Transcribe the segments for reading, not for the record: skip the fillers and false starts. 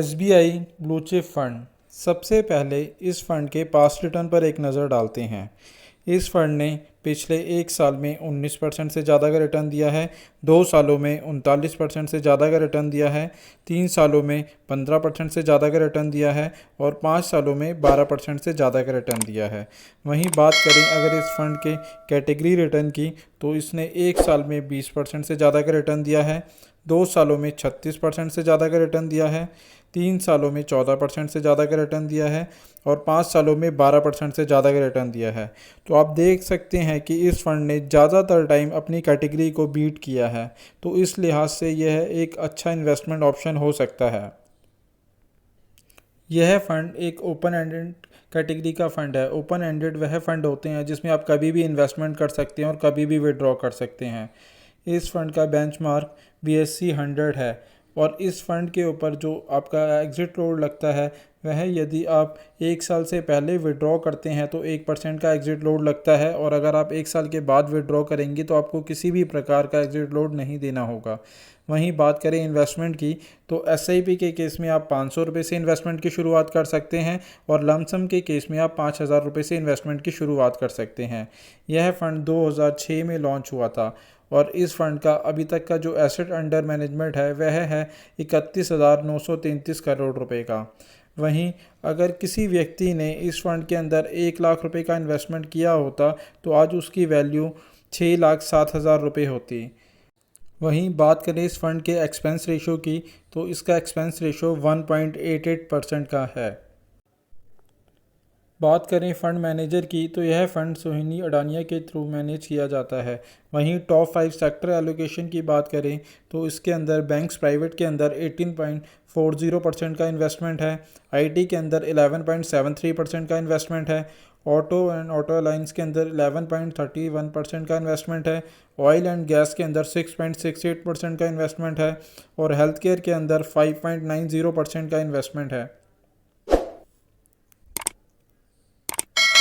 SBI blue chip fund. सबसे पहले इस फंड के पास्ट रिटर्न पर एक नज़र डालते हैं। इस फंड ने पिछले एक साल में 19% से ज़्यादा का रिटर्न दिया है, 2 सालों में 39% से ज़्यादा का रिटर्न दिया है, 3 सालों में 15% से ज़्यादा का रिटर्न दिया है और 5 सालों में 12% से ज़्यादा का रिटर्न दिया है। वहीं बात करें अगर इस फंड के कैटेगरी रिटर्न की, तो इसने एक साल में 20% से ज़्यादा का रिटर्न दिया है, 2 सालों में 36% से ज़्यादा का रिटर्न दिया है, 3 सालों में 14% से ज़्यादा का रिटर्न दिया है और 5 सालों में 12% से ज़्यादा का रिटर्न दिया है। तो आप देख सकते हैं कि इस फंड ने ज़्यादातर टाइम अपनी कैटेगरी को बीट किया है, तो इस लिहाज से यह एक अच्छा इन्वेस्टमेंट ऑप्शन हो सकता है। यह फ़ंड एक ओपन एंडेड कैटेगरी का फ़ंड है। ओपन एंडेड वह फ़ंड होते हैं जिसमें आप कभी भी इन्वेस्टमेंट कर सकते हैं और कभी भी विड्रॉ कर सकते हैं। इस फंड का बेंचमार्क BSE 100 है और इस फंड के ऊपर जो आपका एग्ज़िट लोड लगता है वह यदि आप एक साल से पहले विड्रॉ करते हैं तो 1% का एग्ज़िट लोड लगता है और अगर आप एक साल के बाद विड्रॉ करेंगे तो आपको किसी भी प्रकार का एग्ज़िट लोड नहीं देना होगा। वहीं बात करें इन्वेस्टमेंट की, तो SIP के केस में आप 500 रुपये से इन्वेस्टमेंट की शुरुआत कर सकते हैं और लमसम के केस में आप 5000 रुपये से इन्वेस्टमेंट की शुरुआत कर सकते हैं। यह फ़ंड 2006 में लॉन्च हुआ था और इस फंड का अभी तक का जो एसेट अंडर मैनेजमेंट है वह है 31,933 करोड़ रुपए का। वहीं अगर किसी व्यक्ति ने इस फंड के अंदर 1 लाख रुपए का इन्वेस्टमेंट किया होता तो आज उसकी वैल्यू 6,07,000 रुपये होती। वहीं बात करें इस फंड के एक्सपेंस रेशो की, तो इसका एक्सपेंस रेशो 1.88% का है। बात करें फ़ंड मैनेजर की, तो यह फ़ंड सोहिनी अडानिया के थ्रू मैनेज किया जाता है। वहीं टॉप 5 सेक्टर एलोकेशन की बात करें तो इसके अंदर बैंक्स प्राइवेट के अंदर 18.40% का इन्वेस्टमेंट है, IT के अंदर 11.73% का इन्वेस्टमेंट है, ऑटो एंड ऑटो अलाइंस के अंदर 11.31% का इन्वेस्टमेंट है, ऑयल एंड गैस के अंदर 6.68% का इन्वेस्टमेंट है और हेल्थ केयर के अंदर 5.90% का इन्वेस्टमेंट है।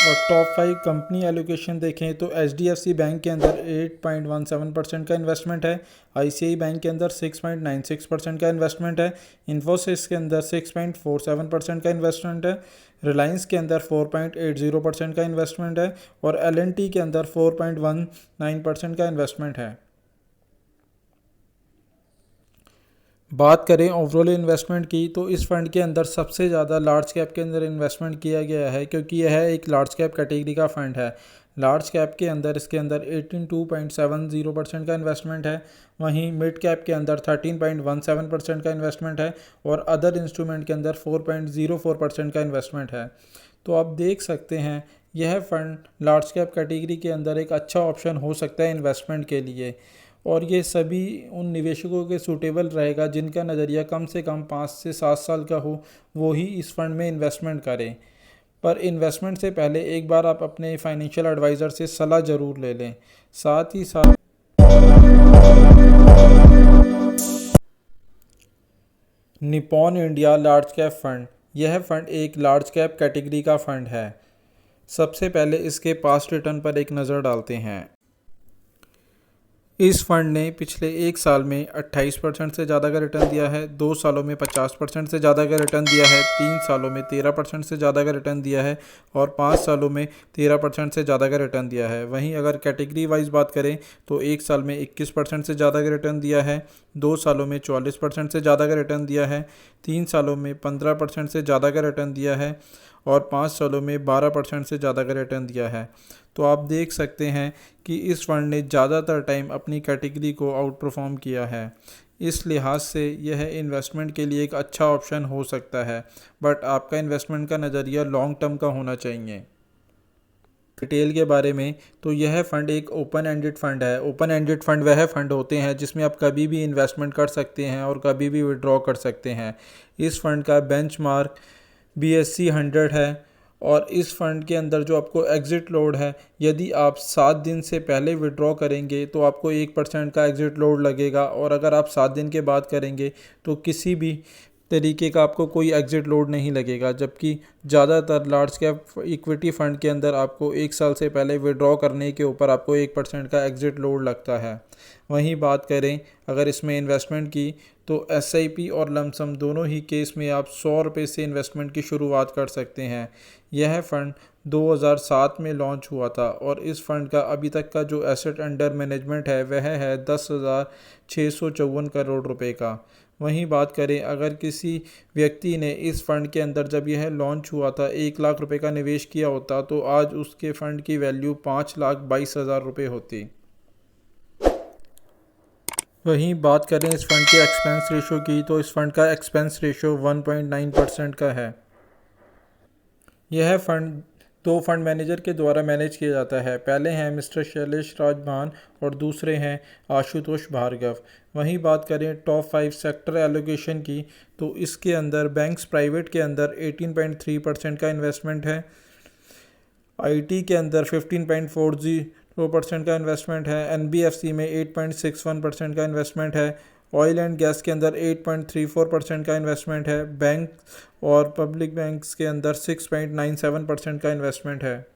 और टॉप 5 कंपनी एलोकेशन देखें तो HDFC बैंक के अंदर 8.17% का इन्वेस्टमेंट है, ICICI बैंक के अंदर 6.96% का इन्वेस्टमेंट है, इन्फोसिस के अंदर 6.47% का इन्वेस्टमेंट है, रिलायंस के अंदर 4.80% का इन्वेस्टमेंट है और L&T के अंदर 4.19% का इन्वेस्टमेंट है। बात करें ओवरऑल इन्वेस्टमेंट की, तो इस फंड के अंदर सबसे ज़्यादा लार्ज कैप के अंदर इन्वेस्टमेंट किया गया है क्योंकि यह एक लार्ज कैप कैटेगरी का फ़ंड है। लार्ज कैप के अंदर इसके अंदर 82.70% का इन्वेस्टमेंट है, वहीं मिड कैप के अंदर 13.17% का इन्वेस्टमेंट है और अदर इंस्ट्रूमेंट के अंदर 4.04% का इन्वेस्टमेंट है। तो आप देख सकते हैं यह फ़ंड लार्ज कैप कैटेगरी के अंदर एक अच्छा ऑप्शन हो सकता है इन्वेस्टमेंट के लिए और ये सभी उन निवेशकों के सूटेबल रहेगा जिनका नज़रिया कम से कम 5 से 7 साल का हो, वो ही इस फंड में इन्वेस्टमेंट करें। पर इन्वेस्टमेंट से पहले एक बार आप अपने फाइनेंशियल एडवाइज़र से सलाह ज़रूर ले लें। साथ ही साथ Nippon India large cap fund, यह फ़ंड एक लार्ज कैप कैटेगरी का फ़ंड है। सबसे पहले इसके पास्ट रिटर्न पर एक नज़र डालते हैं। इस फंड ने पिछले एक साल में 28% से ज़्यादा का रिटर्न दिया है, 2 सालों में 50% से ज़्यादा का रिटर्न दिया है, 3 सालों में 13% से ज़्यादा का रिटर्न दिया है और 5 सालों में 13% से ज़्यादा का रिटर्न दिया है। वहीं अगर कैटेगरी वाइज बात करें तो एक साल में 21% से ज़्यादा का रिटर्न दिया है, 2 सालों में 44% से ज़्यादा का रिटर्न दिया है, 3 सालों में 15% से ज़्यादा का रिटर्न दिया है और 5 सालों में 12% से ज़्यादा का रिटर्न दिया है। तो आप देख सकते हैं कि इस फंड ने ज़्यादातर टाइम अपनी कैटेगरी को आउट परफॉर्म किया है। इस लिहाज से यह इन्वेस्टमेंट के लिए एक अच्छा ऑप्शन हो सकता है, बट आपका इन्वेस्टमेंट का नज़रिया लॉन्ग टर्म का होना चाहिए। डिटेल के बारे में, तो यह फ़ंड एक ओपन एंडेड फ़ंड है। ओपन एंडेड फ़ंड वह फ़ंड होते हैं जिसमें आप कभी भी इन्वेस्टमेंट कर सकते हैं और कभी भी विड्रॉ कर सकते हैं। इस फंड का बेंचमार्क BSE 100 है और इस फंड के अंदर जो आपको एग्ज़िट लोड है, यदि आप 7 दिन से पहले विड्रॉ करेंगे तो आपको 1% का एग्ज़िट लोड लगेगा और अगर आप 7 दिन के बाद करेंगे तो किसी भी तरीके का आपको कोई एग्ज़िट लोड नहीं लगेगा। जबकि ज़्यादातर लार्ज कैप इक्विटी फ़ंड के अंदर आपको एक साल से पहले विड्रॉ करने के ऊपर आपको 1% का एग्ज़िट लोड लगता है। वहीं बात करें अगर इसमें इन्वेस्टमेंट की तो SIP और लमसम दोनों ही केस में आप 100 रुपये से इन्वेस्टमेंट की शुरुआत कर सकते हैं। यह फ़ंड 2007 में लॉन्च हुआ था और इस फ़ंड का अभी तक का जो एसेट अंडर मैनेजमेंट है वह है 10,654 करोड़ रुपए का। वहीं बात करें अगर किसी व्यक्ति ने इस फ़ंड के अंदर जब यह लॉन्च हुआ था 1 लाख रुपए का निवेश किया होता तो आज उसके फ़ंड की वैल्यू 5,22,000 रुपये होती। वहीं बात करें इस फ़ंड के एक्सपेंस रेशो की तो इस फ़ंड का एक्सपेंस रेशो 1.9% का है। यह फ़ंड 2 फंड मैनेजर के द्वारा मैनेज किया जाता है। पहले हैं मिस्टर शैलेश राजभान और दूसरे हैं आशुतोष भार्गव। वहीं बात करें टॉप 5 सेक्टर एलोकेशन की तो इसके अंदर बैंक्स प्राइवेट के अंदर 18.3% का इन्वेस्टमेंट है, IT के अंदर 15.40% का इन्वेस्टमेंट है, NBFC में 8.61% का इन्वेस्टमेंट है, ऑयल एंड गैस के अंदर 8.34% का इन्वेस्टमेंट है, बैंक और पब्लिक बैंक्स के अंदर 6.97% का इन्वेस्टमेंट है।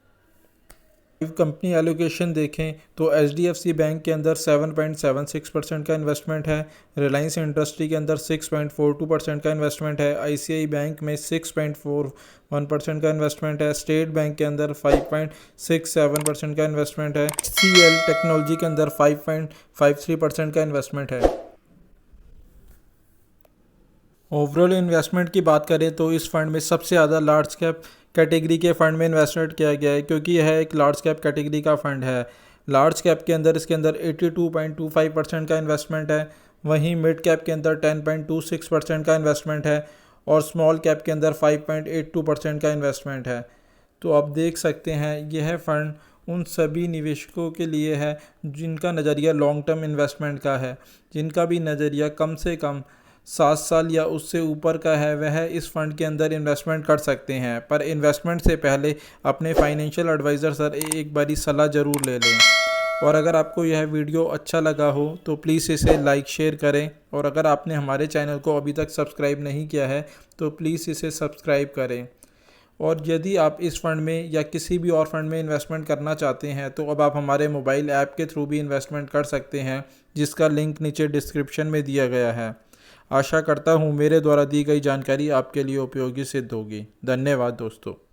कंपनी एलोकेशन देखें तो HDFC बैंक के अंदर 7.76% का इन्वेस्टमेंट है, रिलायंस इंडस्ट्री के अंदर 6.42% का इन्वेस्टमेंट है, ICICI बैंक में 6.41% का इन्वेस्टमेंट है, स्टेट बैंक के अंदर 5.67% का इन्वेस्टमेंट है, CL टेक्नोलॉजी के अंदर 5.53% का इन्वेस्टमेंट है। ओवरऑल इन्वेस्टमेंट की बात करें तो इस फंड में सबसे ज़्यादा लार्ज कैप कैटेगरी के फ़ंड में इन्वेस्टमेंट किया गया है क्योंकि यह एक लार्ज कैप कैटेगरी का फ़ंड है। लार्ज कैप के अंदर इसके अंदर 82.25% का इन्वेस्टमेंट है, वहीं मिड कैप के अंदर 10.26% का इन्वेस्टमेंट है और स्मॉल कैप के अंदर 5.82% का इन्वेस्टमेंट है। तो आप देख सकते हैं यह फ़ंड उन सभी निवेशकों के लिए है जिनका नज़रिया लॉन्ग टर्म इन्वेस्टमेंट का है, जिनका भी नज़रिया कम से कम 7 साल या उससे ऊपर का है, वह इस फ़ंड के अंदर इन्वेस्टमेंट कर सकते हैं। पर इन्वेस्टमेंट से पहले अपने फाइनेंशियल एडवाइज़र से एक बारी सलाह ज़रूर ले लें। और अगर आपको यह वीडियो अच्छा लगा हो तो प्लीज़ इसे लाइक शेयर करें और अगर आपने हमारे चैनल को अभी तक सब्सक्राइब नहीं किया है तो प्लीज़ इसे सब्सक्राइब करें। और यदि आप इस फ़ंड में या किसी भी और फंड में इन्वेस्टमेंट करना चाहते हैं तो अब आप हमारे मोबाइल ऐप के थ्रू भी इन्वेस्टमेंट कर सकते हैं, जिसका लिंक नीचे डिस्क्रिप्शन में दिया गया है। आशा करता हूँ मेरे द्वारा दी गई जानकारी आपके लिए उपयोगी सिद्ध होगी। धन्यवाद दोस्तों।